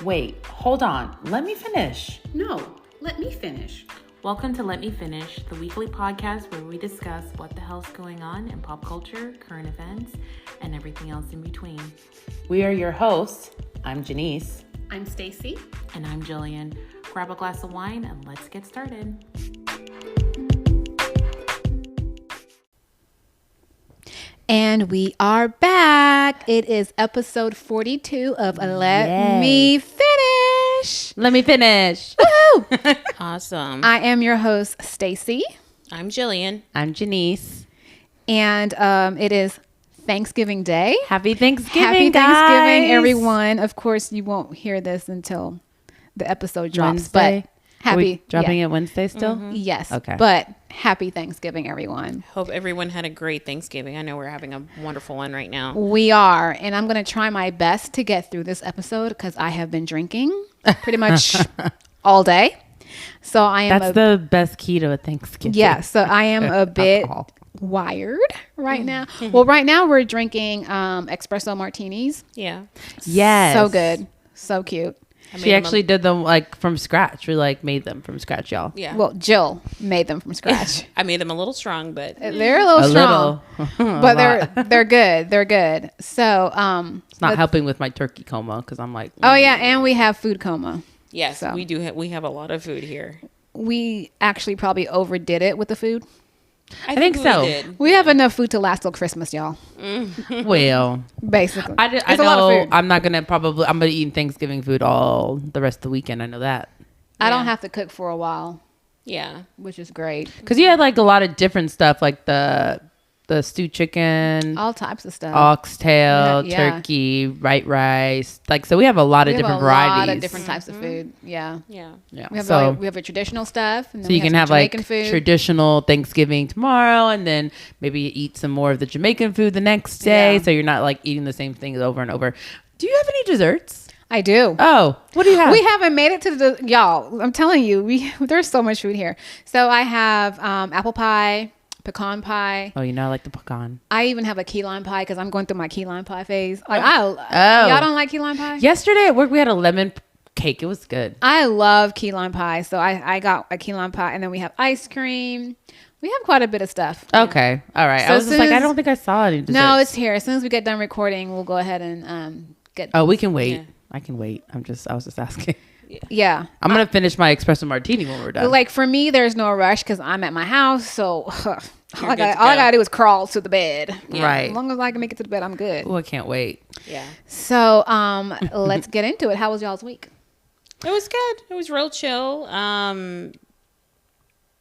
Wait, hold on. Let me finish. No, let me finish. Welcome to Let Me Finish, the weekly podcast where we discuss what the hell's going on in pop culture, current events, and everything else in between. We are your hosts. I'm Janice. I'm Stacy. And I'm Jillian. Grab a glass of wine and let's get started. And we are back. It is episode 42 of Let Me Finish. Let me finish. Woohoo! Awesome. I am your host, Stacy. I'm Jillian. I'm Janice. And it is Thanksgiving Day. Happy Thanksgiving, Happy guys. Thanksgiving, everyone. Of course, you won't hear this until the episode drops. Wednesday? But happy. Dropping yeah. it Wednesday still? Mm-hmm. Yes. Okay. But happy Thanksgiving, everyone. Hope everyone had a great Thanksgiving. I know we're having a wonderful one right now. We are. And I'm going to try my best to get through this episode because I have been drinking pretty much all day. So I am. That's the best key to a Thanksgiving. Yeah. So I am a bit wired right now. Well, right now we're drinking espresso martinis. Yeah. Yes. So good. So cute. She actually did them like from scratch. We like made them from scratch, y'all. Yeah. Well, Jill made them from scratch. I made them a little strong, but They're a little strong, but they're good. They're good. So it's not helping with my turkey coma because I'm like, oh yeah, and we have food coma. yes, So. we do. We have a lot of food here. We actually probably overdid it with the food. I think so. We did. We have enough food to last till Christmas, y'all. well, Basically, I It's know a lot of food. I'm gonna be eating Thanksgiving food all the rest of the weekend. I know that I don't Yeah. have to cook for a while, Yeah. which is great. because you had like a lot of different stuff, like the stewed chicken, All types of stuff. oxtail, Yeah. turkey, white rice. Like, so we have a lot of We have different a varieties. lot of different types of food. Yeah. Yeah. Yeah. We have So, we have a traditional stuff, and then so we you can some have like Jamaican food. traditional Thanksgiving tomorrow, and then maybe eat some more of the Jamaican food the next day. Yeah. So you're not like eating the same things over and over. Do you have any desserts? I do. Oh, what do you have? We haven't made it to the y'all. I'm telling you, there's so much food here. So I have apple pie, pecan pie. Oh, you know, I like the pecan. I even have a key lime pie because I'm going through my key lime pie phase. Like y'all don't like key lime pie? Yesterday at work, we had a lemon cake. It was good. I love key lime pie, so I got a key lime pie, and then we have ice cream. We have quite a bit of stuff. Okay. All right. So I was just as like, soon I as- don't think I saw any desserts. No, it's here. As soon as we get done recording, we'll go ahead and get. Oh, we can wait. Yeah. I can wait. I was just asking. Yeah. I'm going to finish my espresso martini when we're done. But like for me, there's no rush because I'm at my house, so all I good to gotta go. do is crawl to the bed. Right. As long as I can make it to the bed, I'm good. Oh, I can't wait. Yeah. So let's get into it. How was y'all's week? It was good. It was real chill.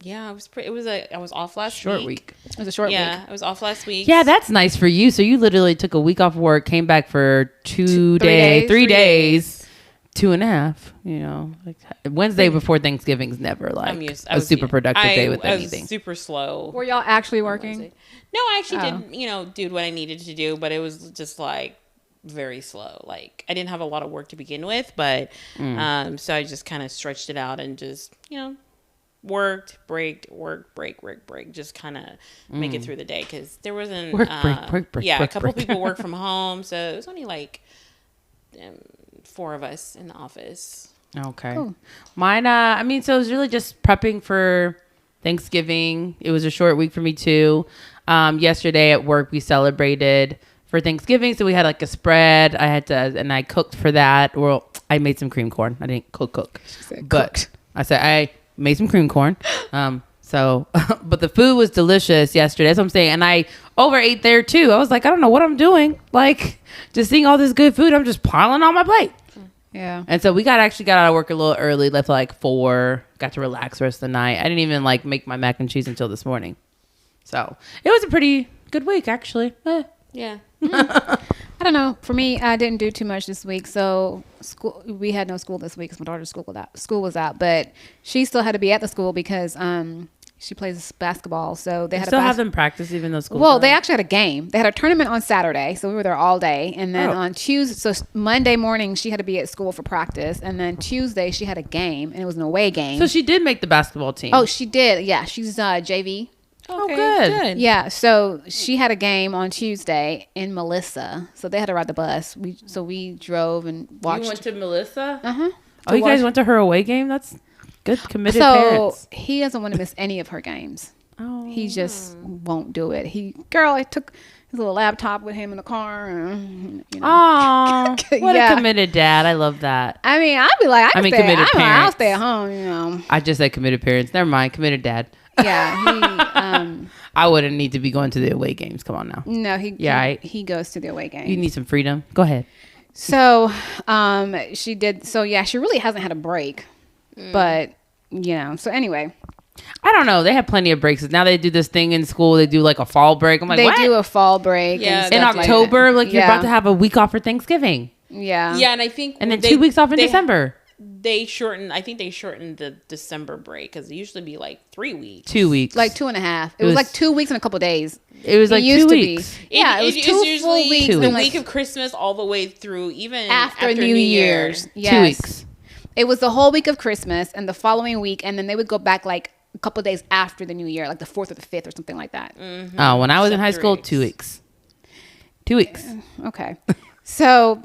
Yeah, I was off last Short week. It was a short week. Yeah, I was off last week. Yeah, that's nice for you. So you literally took a week off work, came back for 3 days. days, 2.5. You know, like Wednesday before Thanksgiving is never like a super productive day with anything. I was super slow. Were y'all actually working? No, I actually Oh. did what I needed to do, but it was just like very slow. Like I didn't have a lot of work to begin with, but so I just kind of stretched it out and just, worked, break, just kind of make it through the day because there wasn't Break. a couple people work from home, so it was only like 4 of us in the office. Okay. Cool. Mine, so it was really just prepping for Thanksgiving. It was a short week for me too. Yesterday at work, we celebrated for Thanksgiving. So we had like a spread. And I cooked for that. Well, I made some cream corn. I didn't cook. But I said, I made some cream corn. But the food was delicious yesterday. That's what I'm saying. And I overate there too. I was like, I don't know what I'm doing. Like just seeing all this good food, I'm just piling on my plate. Yeah. And so we actually got out of work a little early, left like 4, got to relax the rest of the night. I didn't even like make my mac and cheese until this morning. So it was a pretty good week actually. Yeah. I don't know. For me, I didn't do too much this week. So we had no school this week because my daughter's school was out. But she still had to be at the school because she plays basketball. So they had still have them practice even though school. Well, they actually had a game. They had a tournament on Saturday, so we were there all day. And then on Tuesday, so Monday morning, she had to be at school for practice. And then Tuesday, she had a game, and it was an away game. So she did make the basketball team. Oh, she did. Yeah, she's JV. Oh, good. Yeah, so she had a game on Tuesday in Melissa, so they had to ride the bus. We drove and watched. You went to Melissa? Uh-huh. Oh, you guys went to her away game? That's good, committed So parents. he doesn't want to miss any of her games. Oh. He just won't do it. I took his little laptop with him in the car. And, Oh, what Yeah. a committed dad. I love that. I mean, I'd be like, committed I'll parents. stay at home, I just said committed parents. Never mind. Committed dad. Yeah, I wouldn't need to be going to the away games. Come on now. he goes to the away game. You need some freedom. Go ahead. So, she did. So yeah, she really hasn't had a break, but so anyway, I don't know. They have plenty of breaks. Now they do this thing in school. They do like a fall break. I'm like, they what? do a fall break. Yeah, and In stuff like October, that. like you're about to have a week off for Thanksgiving. Yeah. Yeah, and I think And then 2 weeks off in December. They shortened. I think they shortened the December break because it used to be like 3 weeks. 2 weeks. Like 2.5. It was like 2 weeks and a couple of days. It was like 2 used to weeks. be. Yeah, it was it's 2 usually full weeks. Two the weeks. week of Christmas all the way through even After New Year's. Yes. 2 weeks. It was the whole week of Christmas and the following week, and then they would go back like a couple of days after the New Year, like the 4th or the 5th or something like that. Oh, when I was in high Except school, 3 2 weeks. 2 weeks. Okay. So,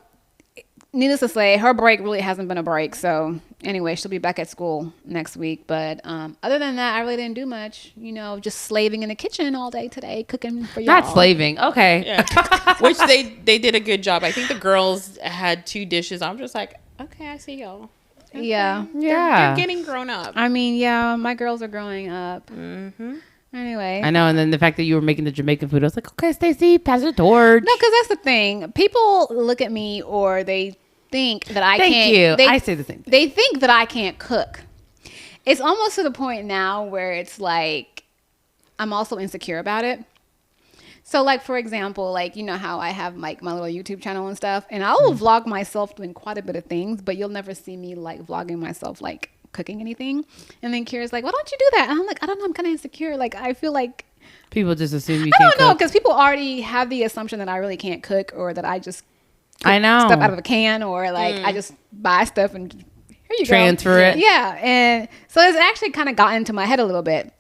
needless to say, her break really hasn't been a break. So, anyway, she'll be back at school next week. But other than that, I really didn't do much. Just slaving in the kitchen all day today, cooking for y'all. Not slaving. Okay. Yeah. Which they did a good job. I think the girls had 2 dishes. I'm just like, okay, I see y'all. Okay. Yeah. They're getting grown up. I mean, yeah, my girls are growing up. Mm-hmm. Anyway. I know. And then the fact that you were making the Jamaican food, I was like, okay, Stacey, pass the torch. No, because that's the thing. People look at me or they think that I Thank can't. you. They, I say the same thing. They think that I can't cook. It's almost to the point now where it's like I'm also insecure about it. So, like, for example, like, how I have like my little YouTube channel and stuff, and I will vlog myself doing quite a bit of things, but you'll never see me like vlogging myself like cooking anything. And then Kira's like, why don't you do that? And I'm like, I don't know, I'm kind of insecure. Like, I feel like People just assume you I can't don't know, cook. because people already have the assumption that I really can't cook, or that I just I know. stuff out of a can, or like I just buy stuff and here you Transfer go. it. Yeah, and so it's actually kind of gotten into my head a little bit.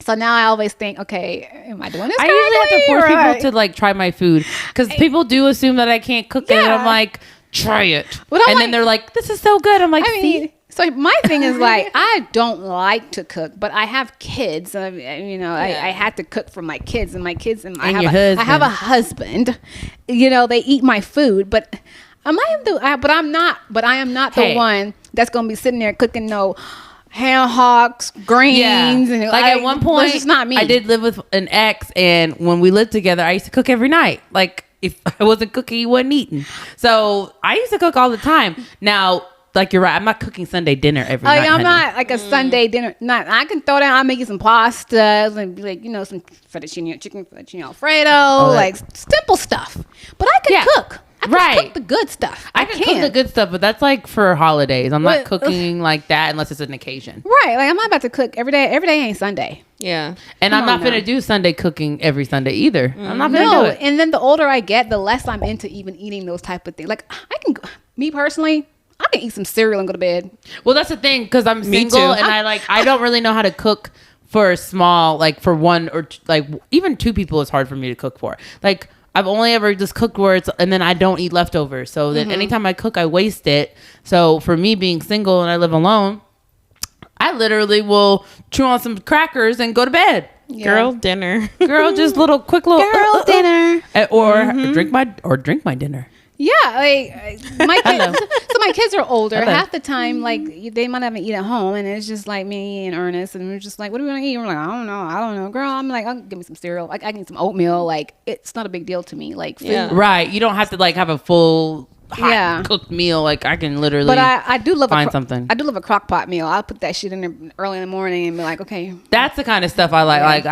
So now I always think, okay, am I doing this? I usually have to correctly, force or people what? to like try my food because people do assume that I can't cook it. And Yeah. I'm like, try it. But I'm and like- then they're like, this is so good. I'm like, I see? mean, so my thing is like, I don't like to cook, but I have kids. I had to cook for my kids, and my kids, and I And have your I have a husband. They eat my food, but I am not the Hey. one that's gonna be sitting there cooking no ham hocks, greens, and like at one point, it's just not me. I did live with an ex, and when we lived together, I used to cook every night. Like if I wasn't cooking, he wasn't eating. So I used to cook all the time. Now, like you're right, I'm not cooking Sunday dinner every night. I'm honey. not like a Sunday dinner. Not I can throw down. I'll make you some pasta and like some chicken fettuccine alfredo, like simple stuff. But I can cook. I can cook the good stuff. I can cook the good stuff, but that's like for holidays. I'm not cooking like that unless it's an occasion. Right. Like I'm not about to cook every day. Every day ain't Sunday. Yeah. And Come I'm not on gonna now. do Sunday cooking every Sunday either. I'm not gonna do No. it. And then the older I get, the less I'm into even eating those type of things. Like me personally, I can eat some cereal and go to bed. Well, that's the thing because I'm Me single too. and I don't really know how to cook for a small, like for one or like even 2 people is hard for me to cook for. Like I've only ever just cooked where it's, and then I don't eat leftovers. So then anytime I cook, I waste it. So for me being single and I live alone, I literally will chew on some crackers and go to bed. Girl dinner. Girl, just little quick little Girl dinner. or drink my dinner. Yeah, like my kids. So my kids are older. Hello. Half the time, like they might have eat at home, and it's just like me and Ernest, and we're just like, "What are we gonna eat?" We're like, "I don't know, girl." I'm like, "I'll give me some cereal. Like I can eat some oatmeal. Like it's not a big deal to me. Like food." Yeah. Right. You don't have to like have a full hot cooked meal. Like I can literally But I do love find something. I do love a crock pot meal. I'll put that shit in there early in the morning and be like, okay. That's the kind of stuff I like. Like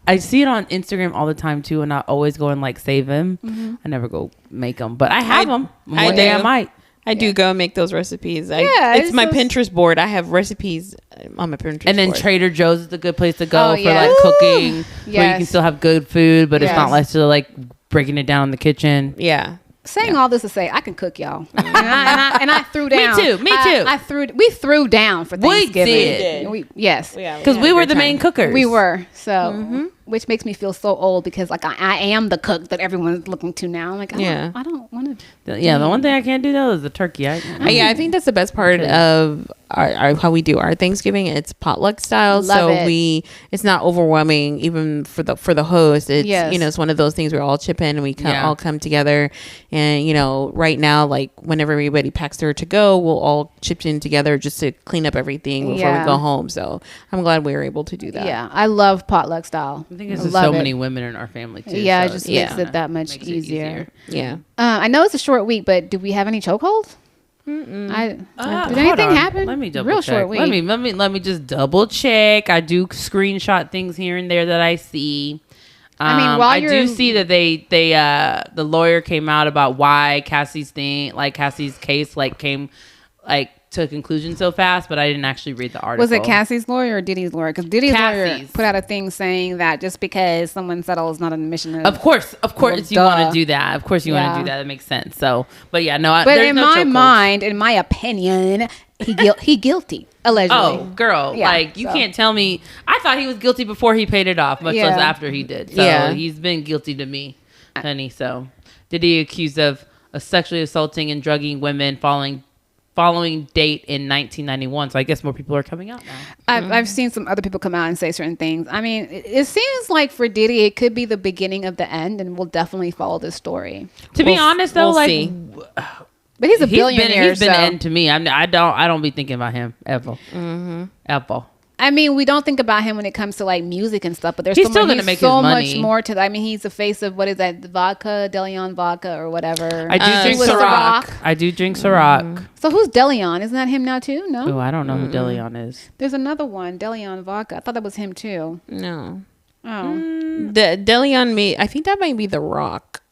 I see it on Instagram all the time too, and I always go and like save them. I never go make them, but I have them. One day I might. I do go make those recipes. Yeah, It's it's my so- Pinterest board. I have recipes on my Pinterest And then board. Trader Joe's is a good place to go Oh, for yeah. like cooking, where you can Yes. still have good food, but it's not Yes. like still like breaking it down in the kitchen. Yeah. Saying all this to say, I can cook, y'all, and I threw down. Me too. We threw down for Thanksgiving. did. Yes, Because we were the main cookers. we were. So, which makes me feel so old because like I am the cook that everyone's looking to now. I'm like, I don't want to. Yeah, the one thing I can't do though is the turkey. I think that's the best part of our how we do our Thanksgiving. It's potluck style, Love it. It's not overwhelming even for the host. It's it's one of those things where we all chip in and we all come together. And right now, like whenever everybody packs their to go, we'll all chip in together just to clean up everything before we go home. So I'm glad we were able to do that. Yeah, I love potluck style. I think it's just so many women in our family too. Yeah, so it just makes it that much easier. Yeah. I know it's a short week, but do we have any chokeholds? Did anything happen? Let me double Real check. short week. Let me just double check. I do screenshot things here and there that I see. I mean, while I do see that they the lawyer came out about why Cassie's case came to a conclusion so fast, but I didn't actually read the article. Was it Cassie's lawyer or Diddy's lawyer? Because Diddy's lawyer Cassie's. put out a thing saying that just because someone settles is not an admission Of course, you want to do that. Of course, you want to do that. That makes sense. So, but yeah, no. But in my mind, in my opinion, he guilty allegedly. Oh, girl, you can't tell me. I thought he was guilty before he paid it off, much less after he did. So he's been guilty to me, honey. So, Diddy accused of sexually assaulting and drugging women following date in 1991. So I guess more people are coming out now. I've seen some other people come out and say certain things. I mean, it seems like for Diddy, it could be the beginning of the end, and we'll definitely follow this story. To be honest, though, we'll see. But he's a billionaire. He's been an end to me. I don't be thinking about him ever. Ever. I mean, we don't think about him when it comes to like music and stuff, but there's he's still going to make so his money. much more to that. I mean, he's the face of what is that? Vodka, DeLeon vodka, or whatever. I do drink Ciroc. I do drink Ciroc. So who's DeLeon? Isn't that him now too? No. Oh, I don't know who DeLeon is. There's another one, DeLeon vodka. I thought that was him too. No. Oh. The DeLeon I think that might be The Rock.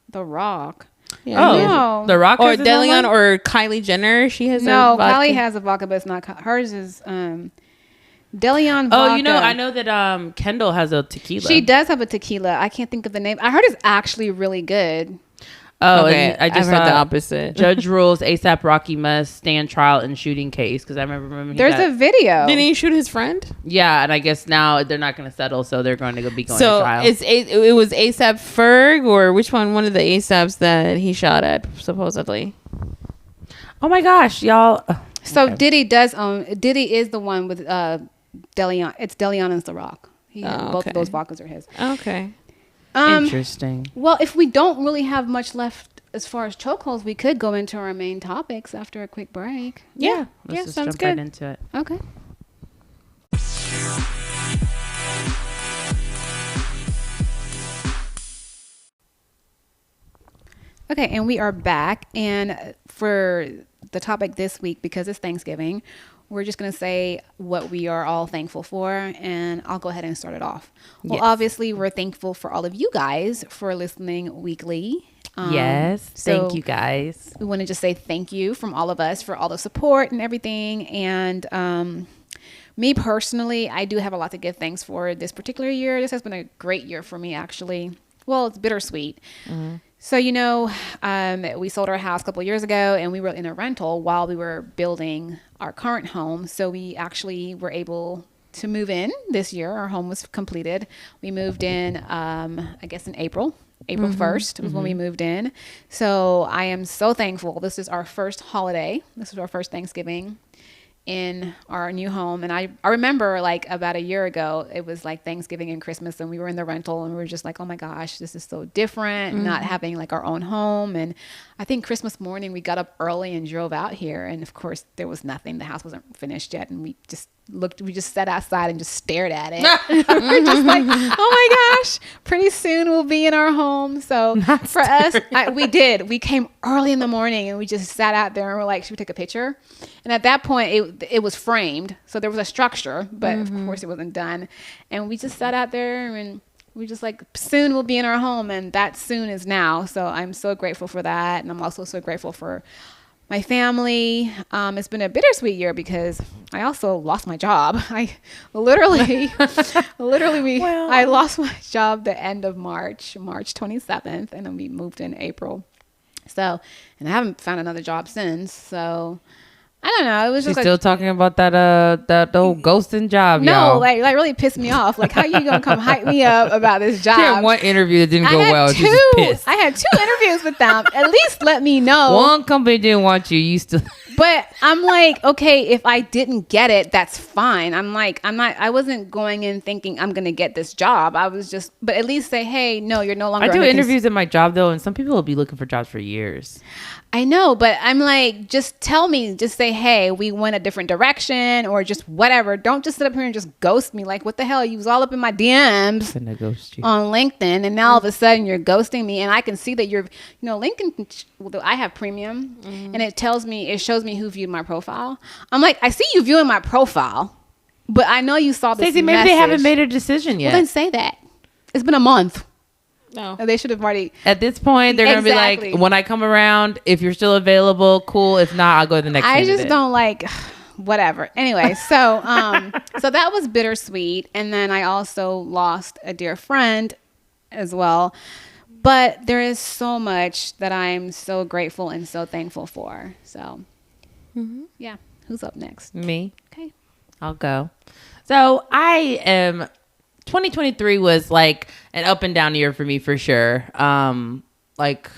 The Rock. Yeah. Oh, No. The Rock Or has his own DeLeon one? or Kylie Jenner. She has No, a vodka. Kylie has a vodka, but it's not. Hers is DeLeon vodka. I know that Kendall has a tequila. She does have a tequila. I can't think of the name. I heard it's actually really good. Oh, Okay, and I just I've heard saw the opposite. Judge rules ASAP Rocky must stand trial in shooting case because I remember There's a video. Didn't he shoot his friend? Yeah, and I guess now they're not going to settle, so they're going to be going to So trial. it was ASAP Ferg or which one? One of the ASAPs that he shot at supposedly. Oh my gosh, y'all! So Diddy is the one with DeLeon. It's DeLeon and The Rock. Both of those vodkas are his. Okay. Interesting. Well, if we don't really have much left as far as chokeholds, we could go into our main topics after a quick break. Yeah. Let's just sounds jump good. right into it. Okay. Okay, and we are back. And for the topic this week, because it's Thanksgiving, we're just going to say what we are all thankful for. And I'll go ahead and start it off. Well, obviously, we're thankful for all of you guys for listening weekly. Yes. Thank you, guys. We want to just say thank you from all of us for all the support and everything. And me personally, I do have a lot to give thanks for this particular year. This has been a great year for me, actually. Well, it's bittersweet. So, we sold our house a couple of years ago and we were in a rental while we were building our current home. So we actually were able to move in this year. Our home was completed. We moved in, I guess in April 1st was when we moved in. So I am so thankful. This is our first holiday. This is our first Thanksgiving in our new home. And I remember like about a year ago, it was like Thanksgiving and Christmas and we were in the rental and we were just like, oh my gosh, this is so different, not having like our own home. And I think Christmas morning we got up early and drove out here. And of course there was nothing. The house wasn't finished yet. And we just sat outside and just stared at it. We're just like, oh my gosh, pretty soon we'll be in our home. So for us, we came early in the morning and we just sat out there and we're like, should we take a picture? And at that point it was framed. So there was a structure, but of course it wasn't done. And we just sat out there and we just like, soon we'll be in our home. And that soon is now. So I'm so grateful for that. And I'm also so grateful for my family. It's been a bittersweet year because I also lost my job. I literally, I lost my job the end of March 27th, and then we moved in April. So, and I haven't found another job since. So, I don't know. It was She's just still talking about that old ghosting job. no, y'all. like really pissed me off. Like, how you gonna come hype me up about this job? She had one interview that didn't go well. She's just pissed. I had 2 interviews with them. At least let me know. One company didn't want you. You still. But I'm like, okay, if I didn't get it, that's fine. I wasn't going in thinking I'm going to get this job. I was just, but at least say, hey, no, you're no longer. I do interviews at my job though, and some people will be looking for jobs for years. I know, but I'm like, just tell me, just say, hey, we went a different direction or just whatever. Don't just sit up here and just ghost me. Like, what the hell? You was all up in my DMs Finna ghost you. on LinkedIn, and now all of a sudden you're ghosting me, and I can see that you're, LinkedIn, I have premium, and it shows me who viewed my profile. I'm like, I see you viewing my profile, but I know you saw this Stacey, maybe they haven't made a decision yet. Well, then say that. It's been a month. No. They should have already. At this point, they're Exactly. gonna be like, when I come around, if you're still available, cool. If not, I'll go to the next. I candidate. just don't like whatever. Anyway, so so that was bittersweet, and then I also lost a dear friend as well. But there is so much that I'm so grateful and so thankful for. So yeah, who's up next? Me. Okay. I'll go. So I am. 2023 was like an up and down year for me for sure. Like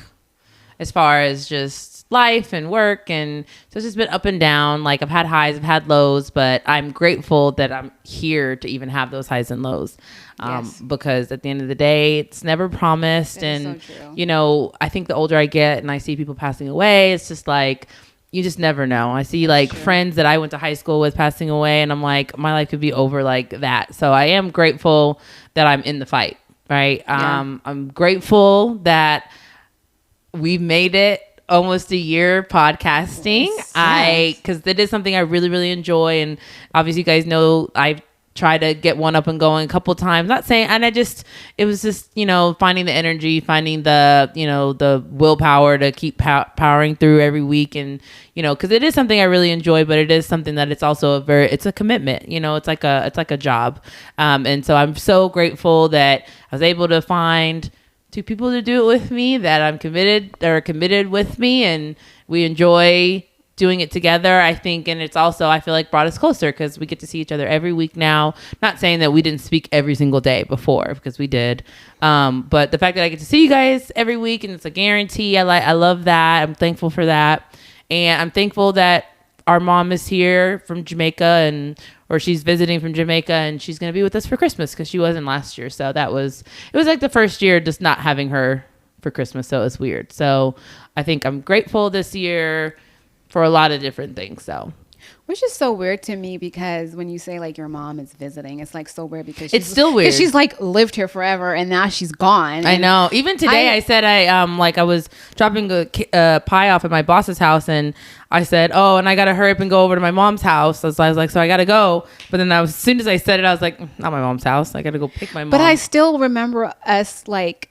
as far as just life and work, and so it's just been up and down. Like I've had highs, I've had lows, but I'm grateful that I'm here to even have those highs and lows. Yes. Because at the end of the day, it's never promised. That is And so true. I think the older I get and I see people passing away, it's just like, you just never know. I see like friends that I went to high school with passing away, and I'm like, my life could be over like that. So I am grateful that I'm in the fight, right? Yeah. I'm grateful that we've made it almost a year podcasting. Because it is something I really, really enjoy. And obviously you guys know I've tried to get one up and going a couple times. Not saying, and it was just, finding the energy, finding the, the willpower to keep powering through every week. And, because it is something I really enjoy, but it is something that it's also it's a commitment, it's like a job. And so I'm so grateful that I was able to find 2 people to do it with me that are committed with me, and we enjoy doing it together, I think. And it's also, I feel like, brought us closer because we get to see each other every week now. Not saying that we didn't speak every single day before, because we did. But the fact that I get to see you guys every week, and it's a guarantee, I love that. I'm thankful for that. And I'm thankful that our mom is here from Jamaica, or she's visiting from Jamaica, and she's going to be with us for Christmas because she wasn't last year. So it was like the first year just not having her for Christmas. So it was weird. So I think I'm grateful this year for a lot of different things. So, which is so weird to me, because when you say like your mom is visiting, it's like so weird because it's still weird. She's like lived here forever, and now she's gone. I know. Even today, I said I was dropping a pie off at my boss's house, and I said, oh, and I gotta hurry up and go over to my mom's house. So I was like, so I gotta go. But then as soon as I said it, I was like, not my mom's house. I gotta go pick my mom. But I still remember us like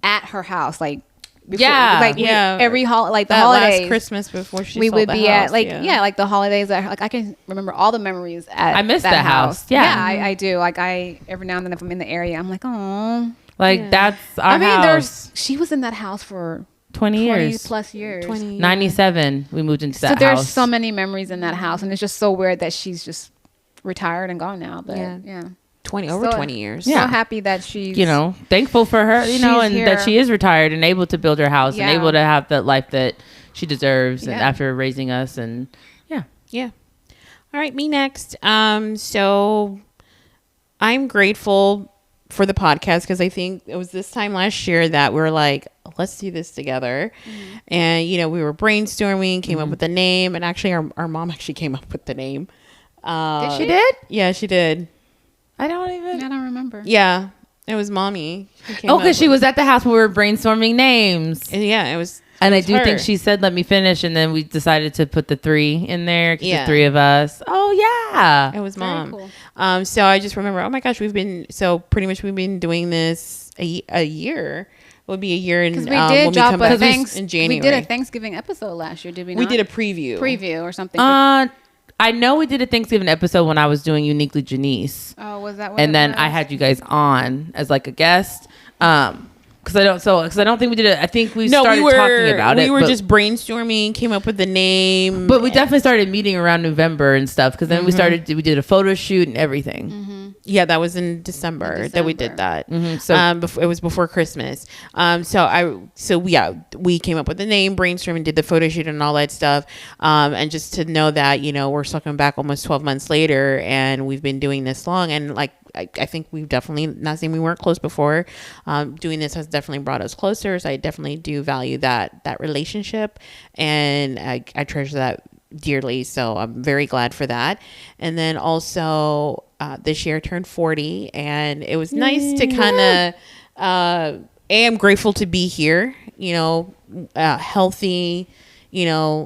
at her house, like. Before, every like the holidays, last Christmas before we would be at like the holidays at her, like I can remember all the memories at I miss that house. I do. Like I every now and then if I'm in the area, I'm like, oh, that's our house. she was in that house for 20 years plus years. 97 we moved into that house. So there's so many memories in that house, and it's just so weird that she's just retired and gone now. But yeah. 20 years. So happy that she's thankful for her, and here. that she is retired and able to build her house and able to have the life that she deserves and after raising us. And all right, me next. So I'm grateful for the podcast, because I think it was this time last year that we were like, let's do this together. And we were brainstorming, came up with the name, and actually our mom actually came up with the name. She did? Yeah, she did. I don't remember. Yeah, it was mommy. Because she was at the house when we were brainstorming names. And it was. And I do think she said, let me finish. And then we decided to put the 3 in there. The 3 of us. Oh, yeah. It was mom. Cool. So I just remember, oh my gosh, we've been doing this a year. Will be a year in Because we when did we drop come a back in January. We did a Thanksgiving episode last year, did we not? We did a preview. Preview or something. I know we did a Thanksgiving episode when I was doing Uniquely Janice. Oh, was that what And it then was? I had you guys on as like a guest. Because I don't think we did it. I think we started talking about it. We were just brainstorming, came up with the name. But we definitely started meeting around November and stuff. Because then we did a photo shoot and everything. Yeah, that was in December that we did that. So it was before Christmas. So we came up with the name, brainstorming, did the photo shoot and all that stuff. And just to know that, we're circling back almost 12 months later and we've been doing this long. And like, I think we've definitely, not saying we weren't close before, doing this has definitely brought us closer. So I definitely do value that relationship. And I treasure that dearly. So I'm very glad for that. And then also this year I turned 40 and it was nice to kind of, I'm grateful to be here, healthy,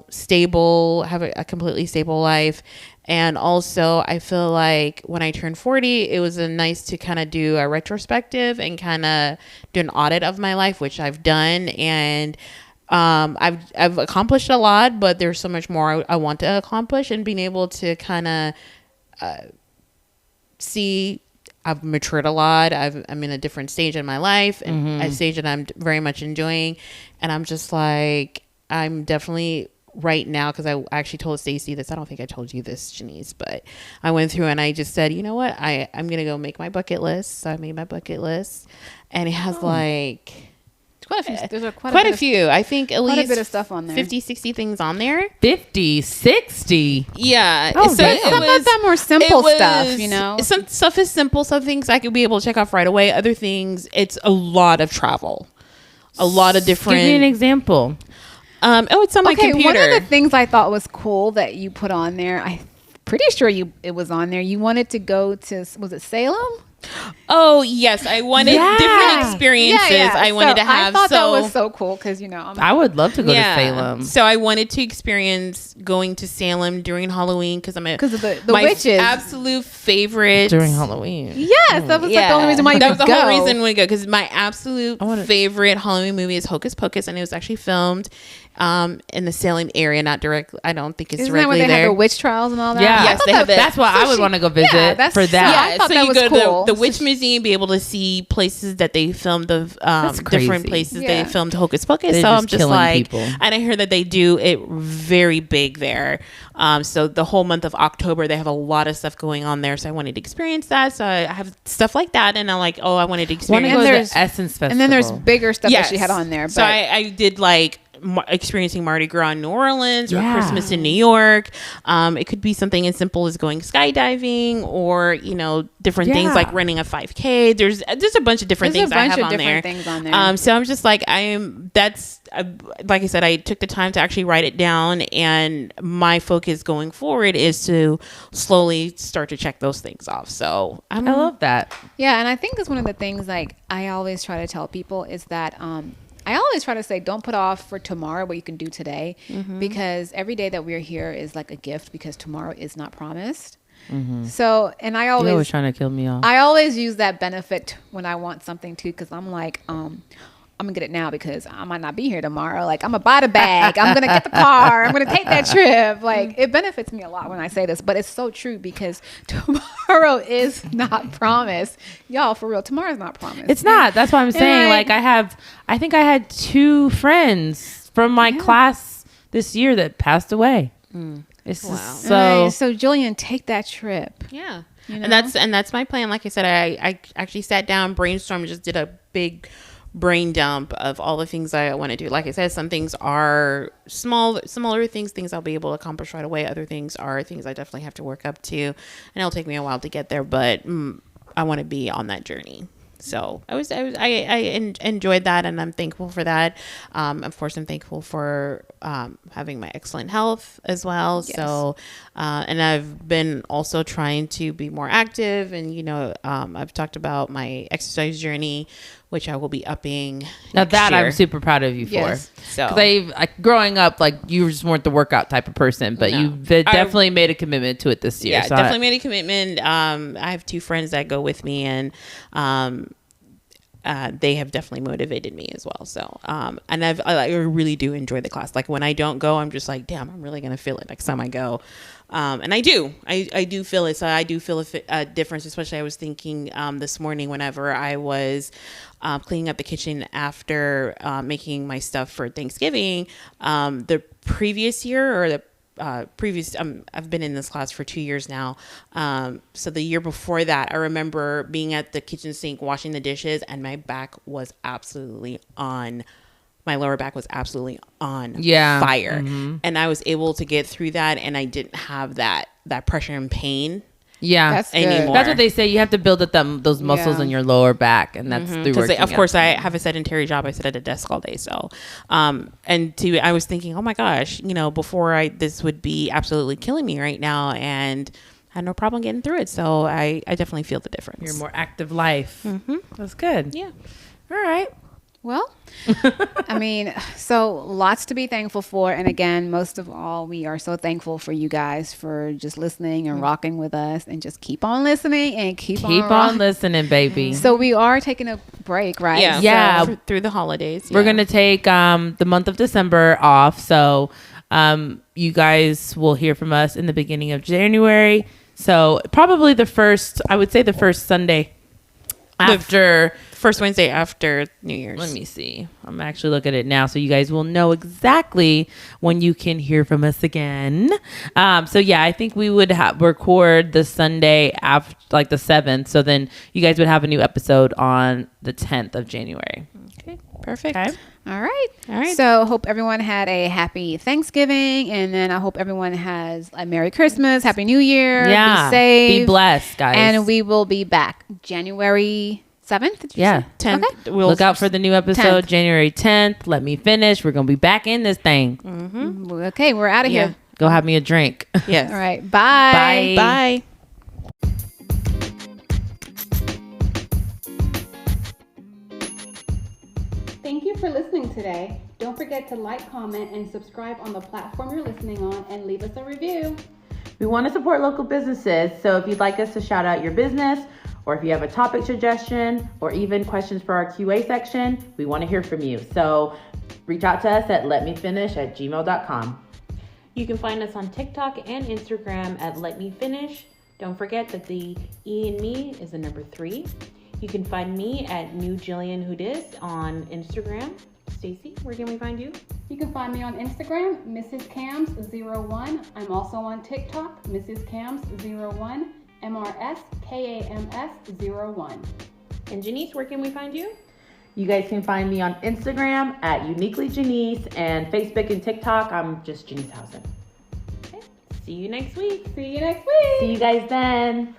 stable, have a completely stable life. And also I feel like when I turned 40, it was nice to kind of do a retrospective and kind of do an audit of my life, which I've done. And I've accomplished a lot, but there's so much more I want to accomplish, and being able to kind of see I've matured a lot. I'm in a different stage in my life, and a stage that I'm very much enjoying. And I'm just like, I'm definitely right now, because I actually told Stacey this. I don't think I told you this, Janice, but I went through and I just said, you know what? I'm going to go make my bucket list. So I made my bucket list, and it has like... Quite a few. There's quite a few. I think at least a bit of stuff on there. 50, 60 things on there. 50, 60. Yeah. Oh, so damn. Some of them are simple stuff, Some stuff is simple. Some things I could be able to check off right away. Other things, it's a lot of travel. A lot of different... Give me an example. It's on my computer. One of the things I thought was cool that you put on there, I'm pretty sure it was on there. You wanted to go to, was it Salem? Oh yes, I wanted different experiences. I wanted to have. I thought that was so cool because I would love to go to Salem. So I wanted to experience going to Salem during Halloween because of the witches. Absolute favorite during Halloween. Yes, that was like the only reason why you that was could the go. whole reason we go, because my absolute favorite Halloween movie is Hocus Pocus, and it was actually filmed in the Salem area, not directly. I don't think it's Isn't directly that where they there. have the witch trials and all that? Yeah, yes, they have that's why I would want to go visit for that. Yeah, I thought so that you was go cool. to the Witch Museum, be able to see places that they filmed different places they filmed Hocus Pocus. They're so just I'm just killing like, people. and I heard that they do it very big there. So the whole month of October, they have a lot of stuff going on there. So I wanted to experience that. So I have stuff like that, and I'm like, I wanted to experience. Want to go to the Essence Festival, and then there's bigger stuff that she had on there. But so I did like experiencing Mardi Gras in New Orleans or Christmas in New York. It could be something as simple as going skydiving, or different things like running a 5K. There's a bunch of different things I have on there. So I'm just like, like I said, I took the time to actually write it down, and my focus going forward is to slowly start to check those things off. So I love that. Yeah, and I think that's one of the things like I always try to tell people is that I always try to say, don't put off for tomorrow what you can do today, because every day that we're here is like a gift, because tomorrow is not promised. So, and I always... You're always trying to kill me off. I always use that benefit when I want something too, because I'm like, I'm going to get it now because I might not be here tomorrow. Like, I'm going to buy the bag. I'm going to get the car. I'm going to take that trip. Like, it benefits me a lot when I say this, but it's so true, because tomorrow is not promised. Y'all, for real, tomorrow's not promised. It's not. That's what I'm saying. I think I had 2 friends from my class this year that passed away. It's so Jillian, take that trip. Yeah. And that's my plan. Like I said, I actually sat down, brainstormed, just did a big brain dump of all the things I want to do. Like I said, some things are smaller things I'll be able to accomplish right away. Other things are things I definitely have to work up to, and it'll take me a while to get there, but I want to be on that journey. So I enjoyed that, and I'm thankful for that. Of course, I'm thankful for having my excellent health as well. Yes. So, and I've been also trying to be more active, and I've talked about my exercise journey, which I will be upping. Now that year. I'm super proud of you for. Yes. So, growing up, like, you just weren't the workout type of person, but you definitely made a commitment to it this year. Yeah, definitely made a commitment. I have 2 friends that go with me, and they have definitely motivated me as well. So, and I really do enjoy the class. Like when I don't go, I'm just like, damn, I'm really going to feel it next time I go. And I do feel it. So I do feel a difference, especially I was thinking, this morning, whenever I was, cleaning up the kitchen after, making my stuff for Thanksgiving, the previous year or the, previous, I've been in this class for 2 years now. So the year before that, I remember being at the kitchen sink, washing the dishes, and my back was absolutely on. My lower back was absolutely on fire. And I was able to get through that, and I didn't have that pressure and pain. Yeah, That's good. Anymore. That's what they say. You have to build up those muscles in your lower back, and that's through working Of out. course, I have a sedentary job. I sit at a desk all day. So, I was thinking, oh my gosh, before this would be absolutely killing me right now, and I had no problem getting through it. So I definitely feel the difference. Your more active life. That's good. Yeah. All right. Well, I mean, so lots to be thankful for. And again, most of all, we are so thankful for you guys for just listening and rocking with us, and just keep on listening and keep on listening, baby. So we are taking a break, right? Yeah. Yeah. So, through the holidays. We're going to take the month of December off. So you guys will hear from us in the beginning of January. So probably the first Sunday after. First Wednesday after New Year's. Let me see. I'm actually looking at it now, so you guys will know exactly when you can hear from us again. So yeah, I think we would record the Sunday after, like the 7th. So then you guys would have a new episode on the 10th of January. Okay. Perfect. Okay. All right. All right. So hope everyone had a happy Thanksgiving, and then I hope everyone has a Merry Christmas, Happy New Year. Yeah. Be safe. Be blessed, guys. And we will be back January 7th. Did you Yeah. say? 10th. Okay. We'll look out for the new episode, 10th. January 10th. Let me finish. We're going to be back in this thing. Okay, we're out of Yeah. here. Go have me a drink. Yes. All right. Bye. Bye. Bye. Thank you for listening today. Don't forget to like, comment, and subscribe on the platform you're listening on, and leave us a review. We want to support local businesses, so if you'd like us to shout out your business, or if you have a topic suggestion, or even questions for our QA section, we want to hear from you. So reach out to us at letmefinish@gmail.com. You can find us on TikTok and Instagram at Let Me Finish. Don't forget that the E in me is the number 3. You can find me at New Jillian Houdis on Instagram. Stacy, where can we find you? You can find me on Instagram, Mrs. Cams01. I'm also on TikTok, Mrs. Cams01, MRSKAMS01. And Janice, where can we find you? You guys can find me on Instagram at Uniquely Janice, and Facebook and TikTok, I'm just Janice Housen. Okay. See you next week. See you next week. See you guys then.